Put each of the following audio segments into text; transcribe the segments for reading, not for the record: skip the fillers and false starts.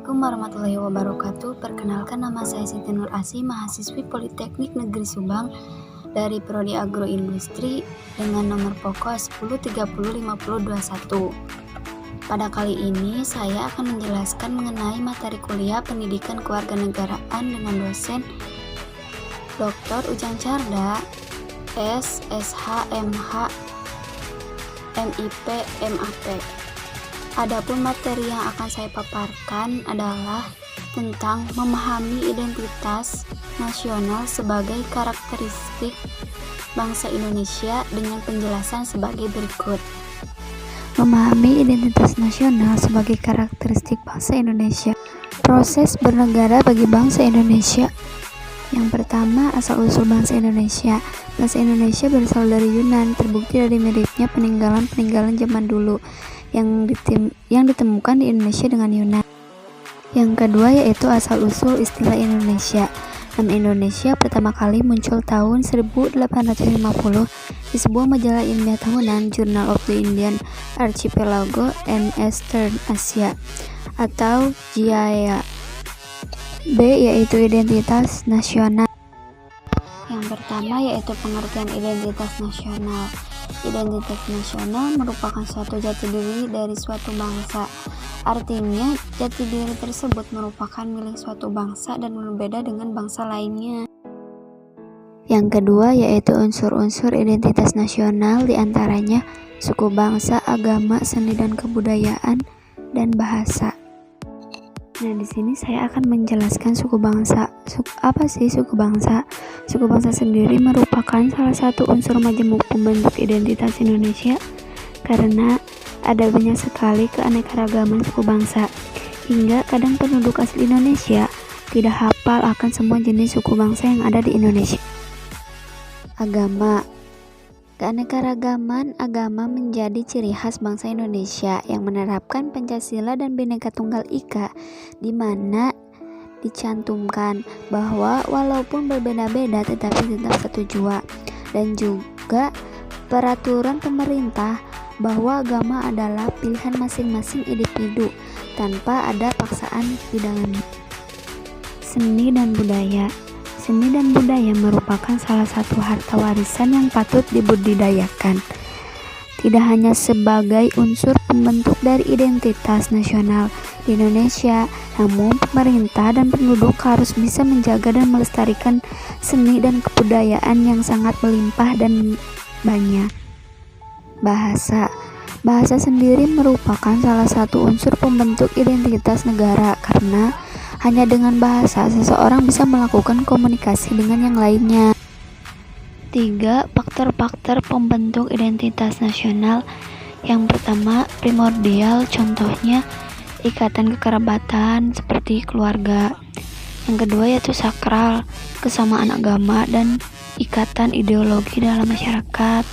Assalamualaikum warahmatullahi wabarakatuh. Perkenalkan, nama saya Siti Nur Asih, mahasiswi Politeknik Negeri Subang dari Prodi Agroindustri dengan nomor pokok 10305021. Pada kali ini saya akan menjelaskan mengenai materi kuliah Pendidikan Kewarganegaraan dengan dosen Dr. Ujang Carda, SSH, MH, MIP, MAP. Adapun materi yang akan saya paparkan adalah tentang memahami identitas nasional sebagai karakteristik bangsa Indonesia dengan penjelasan sebagai berikut. Memahami identitas nasional sebagai karakteristik bangsa Indonesia. Proses bernegara bagi bangsa Indonesia. Yang pertama, asal-usul bangsa Indonesia. Bangsa Indonesia berasal dari Yunan, terbukti dari miripnya peninggalan zaman dulu yang ditemukan di Indonesia dengan Yunan. Yang kedua yaitu asal-usul istilah Indonesia. Nama Indonesia pertama kali muncul tahun 1850 di sebuah majalah ilmiah tahunan, Journal of the Indian Archipelago and Eastern Asia atau JIA. B yaitu identitas nasional. Yang pertama yaitu pengertian identitas nasional. Identitas nasional merupakan suatu jati diri dari suatu bangsa. Artinya, jati diri tersebut merupakan milik suatu bangsa dan berbeda dengan bangsa lainnya. Yang kedua yaitu unsur-unsur identitas nasional, diantaranya suku bangsa, agama, seni dan kebudayaan, dan bahasa. Nah, di sini saya akan menjelaskan suku bangsa. Apa sih suku bangsa? Suku bangsa sendiri merupakan salah satu unsur majemuk pembentuk identitas Indonesia karena ada banyak sekali keanekaragaman suku bangsa, hingga kadang penduduk asli Indonesia tidak hafal akan semua jenis suku bangsa yang ada di Indonesia. Agama. Keanekaragaman agama menjadi ciri khas bangsa Indonesia yang menerapkan Pancasila dan Bhinneka Tunggal Ika, di mana dicantumkan bahwa walaupun berbeda-beda tetapi tetap satu jua, dan juga peraturan pemerintah bahwa agama adalah pilihan masing-masing individu tanpa ada paksaan di dalamnya. Seni dan budaya. Seni dan budaya merupakan salah satu harta warisan yang patut dibudidayakan. Tidak hanya sebagai unsur pembentuk dari identitas nasional di Indonesia, namun pemerintah dan penduduk harus bisa menjaga dan melestarikan seni dan kebudayaan yang sangat melimpah dan banyak. Bahasa. Bahasa sendiri merupakan salah satu unsur pembentuk identitas negara karena hanya dengan bahasa seseorang bisa melakukan komunikasi dengan yang lainnya. 3. Faktor-faktor pembentuk identitas nasional. Yang pertama, primordial, contohnya ikatan kekerabatan seperti keluarga. Yang kedua yaitu sakral, kesamaan agama dan ikatan ideologi dalam masyarakat.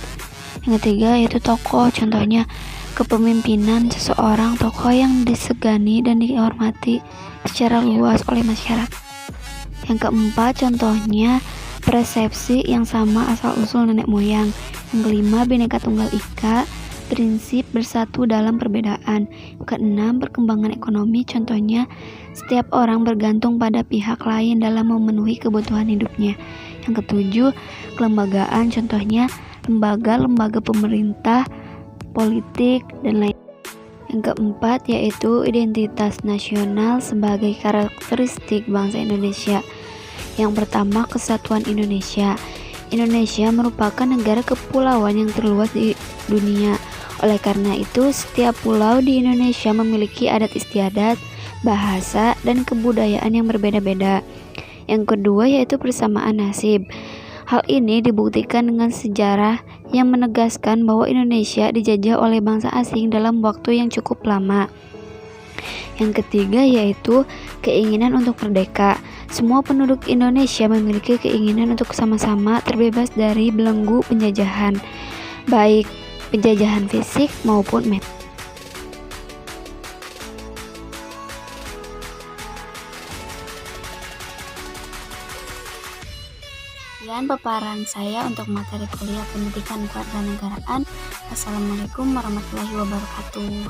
Yang ketiga yaitu tokoh, contohnya kepemimpinan seseorang, tokoh yang disegani dan dihormati secara luas oleh masyarakat. Yang keempat contohnya persepsi yang sama asal-usul nenek moyang. Yang kelima Bhinneka Tunggal Ika, prinsip bersatu dalam perbedaan. Yang keenam perkembangan ekonomi, contohnya setiap orang bergantung pada pihak lain dalam memenuhi kebutuhan hidupnya. Yang ketujuh kelembagaan, contohnya lembaga-lembaga pemerintah, politik, dan lain. Yang keempat yaitu identitas nasional sebagai karakteristik bangsa Indonesia. Yang pertama, kesatuan Indonesia. Indonesia merupakan negara kepulauan yang terluas di dunia. Oleh karena itu, setiap pulau di Indonesia memiliki adat istiadat, bahasa, dan kebudayaan yang berbeda-beda. Yang kedua yaitu persamaan nasib. Hal ini dibuktikan dengan sejarah yang menegaskan bahwa Indonesia dijajah oleh bangsa asing dalam waktu yang cukup lama. Yang ketiga yaitu keinginan untuk merdeka. Semua penduduk Indonesia memiliki keinginan untuk sama-sama terbebas dari belenggu penjajahan, baik penjajahan fisik maupun mental. Sekian paparan saya untuk materi kuliah Pendidikan Kewarganegaraan. Assalamualaikum warahmatullahi wabarakatuh.